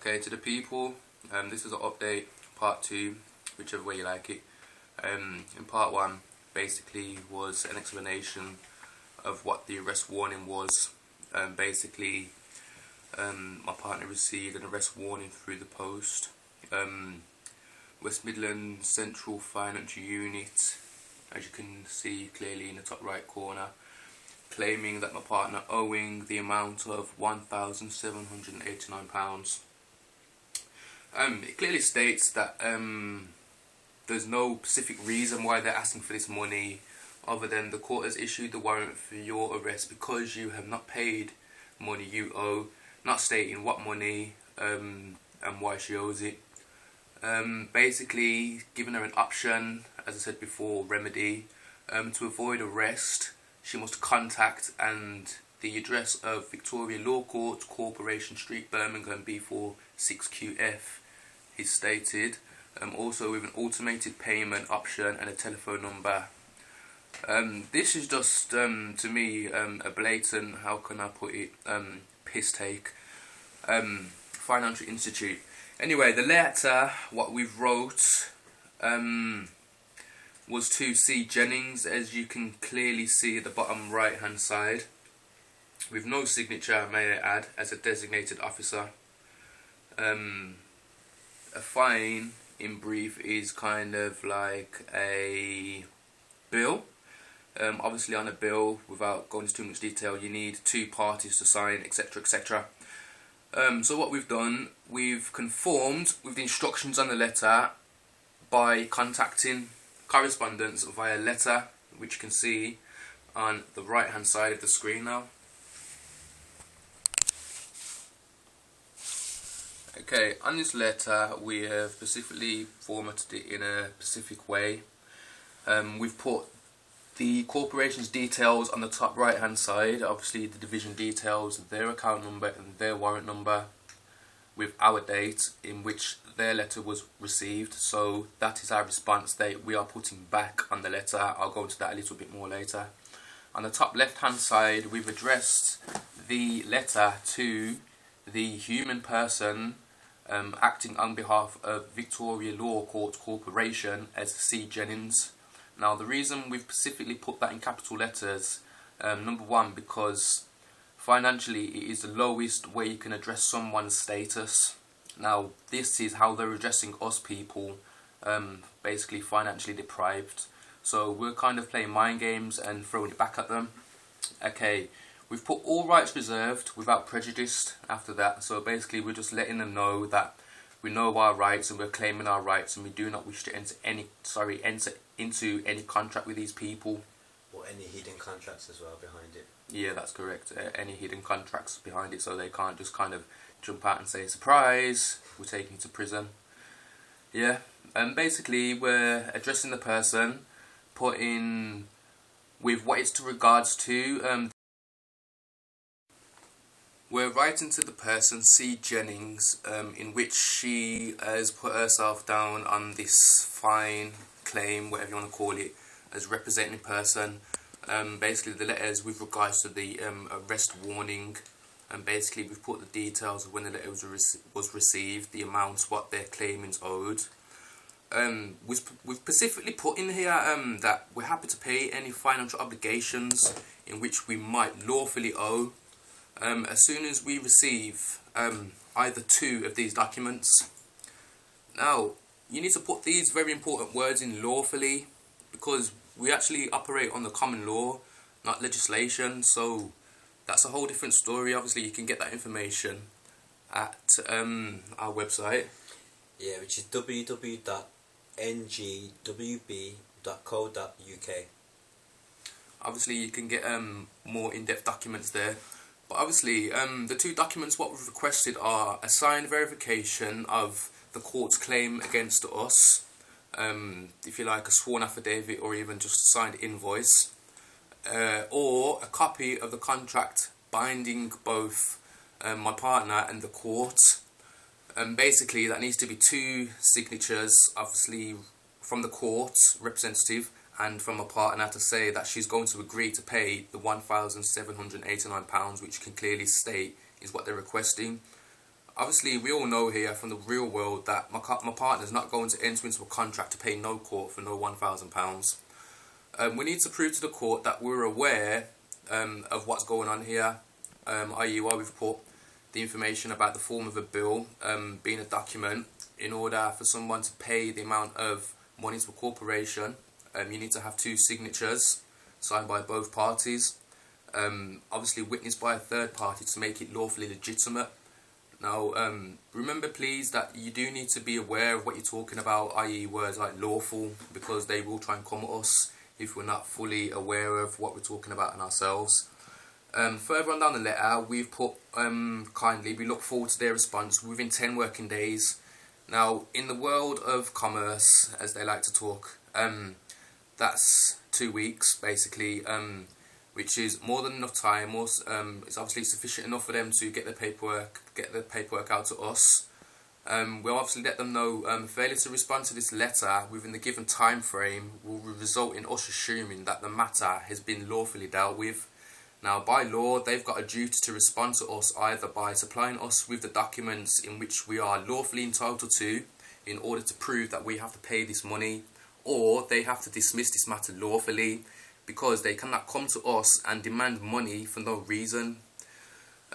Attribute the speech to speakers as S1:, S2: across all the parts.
S1: Okay, to the people, this is an update, part 2, whichever way you like it. In part 1, basically was an explanation of what the arrest warning was. Basically, my partner received an arrest warning through the post. West Midlands Central Finance Unit, as you can see clearly in the top right corner, claiming that my partner owing the amount of £1,789. It clearly states that there's no specific reason why they're asking for this money other than the court has issued the warrant for your arrest because you have not paid money you owe, not stating what money and why she owes it. Basically giving her an option, as I said before, remedy, to avoid arrest. She must contact the address of Victoria Law Court, Corporation Street, Birmingham, B4 6QF is stated. Also with an automated payment option and a telephone number. This is just, to me, a blatant, how can I put it, piss take. Financial Institute. Anyway, the letter, what we've wrote, was to C. Jennings, as you can clearly see at the bottom right hand side, with no signature, may I add, as a designated officer. A fine, in brief, is kind of like a bill. Obviously on a bill, without going into too much detail, you need two parties to sign, etc, etc. So what we've done, we've conformed with the instructions on the letter by contacting correspondence via letter, which you can see on the right hand side of the screen now. Okay, on this letter we have specifically formatted it in a specific way. We've put the corporation's details on the top right hand side, obviously the division details, their account number and their warrant number, with our date in which their letter was received. So that is our response date we are putting back on the letter. I'll go into that a little bit more later. On the top left hand side, we've addressed the letter to the human person acting on behalf of Victoria Law Court Corporation as C. Jennings. Now the reason we've specifically put that in capital letters, number one, because financially it is the lowest way you can address someone's status. Now this is how they're addressing us people, basically financially deprived. So we're kind of playing mind games and throwing it back at them. Okay, we've put all rights reserved without prejudice after that. So basically we're just letting them know that we know our rights and we're claiming our rights, and we do not wish to enter into any contract with these people.
S2: Or any hidden contracts as well behind it.
S1: Yeah, that's correct. Any hidden contracts behind it, so they can't just kind of jump out and say, surprise, we're taking you to prison. Yeah, and basically we're addressing the person, putting with what it's to regards to. We're writing to the person, C. Jennings, in which she has put herself down on this fine claim, whatever you want to call it, as representing person. Basically the letters with regards to the arrest warning, and basically we've put the details of when the letter was received, the amounts, what their claimants owed. We've specifically put in here that we're happy to pay any financial obligations in which we might lawfully owe. As soon as we receive either two of these documents. Now, you need to put these very important words in lawfully, because we actually operate on the common law, not legislation, so that's a whole different story. Obviously you can get that information at our website.
S2: Yeah, which is www.ngwb.co.uk.
S1: Obviously you can get more in-depth documents there. But obviously, the two documents what we've requested are a signed verification of the court's claim against us, if you like a sworn affidavit or even just a signed invoice, or a copy of the contract binding both my partner and the court. Basically, that needs to be two signatures, obviously from the court's representative and from a partner, to say that she's going to agree to pay the £1,789, which you can clearly state is what they're requesting. obviously we all know here from the real world that my partner's not going to enter into a contract to pay no court for no £1,000. We need to prove to the court that we're aware of what's going on here, i.e. why we've put the information about the form of a bill being a document. In order for someone to pay the amount of money to a corporation, you need to have 2 signatures signed by both parties, obviously witnessed by a third party to make it lawfully legitimate. Now, remember please that you do need to be aware of what you're talking about, i.e. words like lawful, because they will try and come at us if we're not fully aware of what we're talking about in ourselves. Further on down the letter, we've put kindly, we look forward to their response within 10 working days. Now, in the world of commerce, as they like to talk, that's 2 weeks basically, which is more than enough time. It's obviously sufficient enough for them to get the paperwork out to us. We'll obviously let them know failure to respond to this letter within the given time frame will result in us assuming that the matter has been lawfully dealt with. Now, by law, they've got a duty to respond to us either by supplying us with the documents in which we are lawfully entitled to in order to prove that we have to pay this money, or they have to dismiss this matter lawfully, because they cannot come to us and demand money for no reason.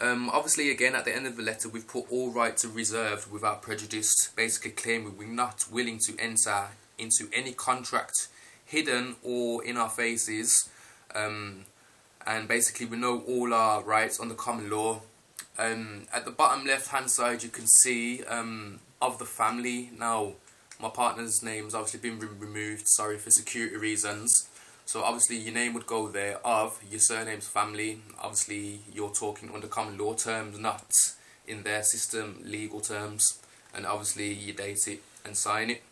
S1: Obviously, again, at the end of the letter, we've put all rights are reserved without prejudice, basically claiming we're not willing to enter into any contract hidden or in our faces, and basically we know all our rights under common law. At the bottom left hand side, you can see of the family. Now, my partner's name's obviously been removed, sorry, for security reasons. So obviously your name would go there of your surname's family. Obviously you're talking under common law terms, not in their system legal terms. And obviously you date it and sign it.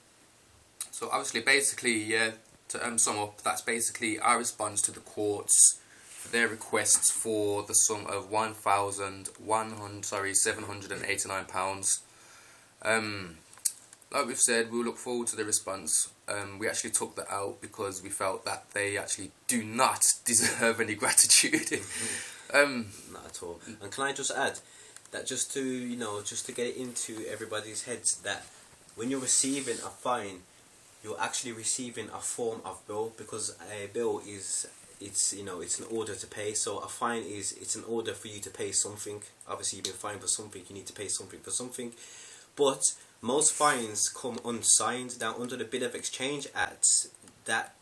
S1: So obviously basically, yeah, to sum up, that's basically our response to the courts for their requests for the sum of £789. Like we've said, we'll look forward to the response. We actually took that out because we felt that they actually do not deserve any gratitude.
S2: Not at all. And can I just add that just to get it into everybody's heads, that when you're receiving a fine, you're actually receiving a form of bill, because a bill it's an order to pay. So a fine it's an order for you to pay something. Obviously you've been fined for something, you need to pay something for something. But most fines come unsigned. Now, under the Bill of Exchange Act, that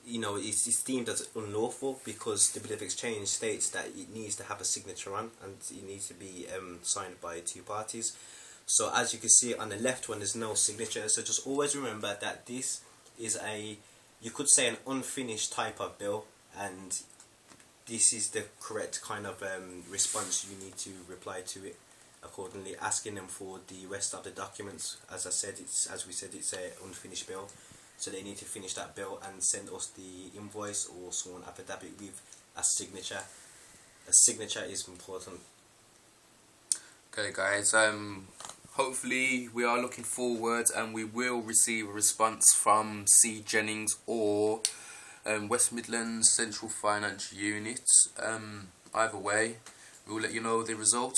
S2: it's deemed as unlawful, because the Bill of Exchange states that it needs to have a signature on, and it needs to be signed by 2 parties. So as you can see on the left one, there's no signature. So just always remember that this is you could say an unfinished type of bill, and this is the correct kind of response you need to reply to it accordingly, asking them for the rest of the documents. As we said, it's a unfinished bill, so they need to finish that bill and send us the invoice or sworn affidavit with a signature. A signature is important.
S1: Okay guys, hopefully we are looking forward and we will receive a response from C. Jennings or West Midlands Central Finance Unit. Either way, we will let you know the result.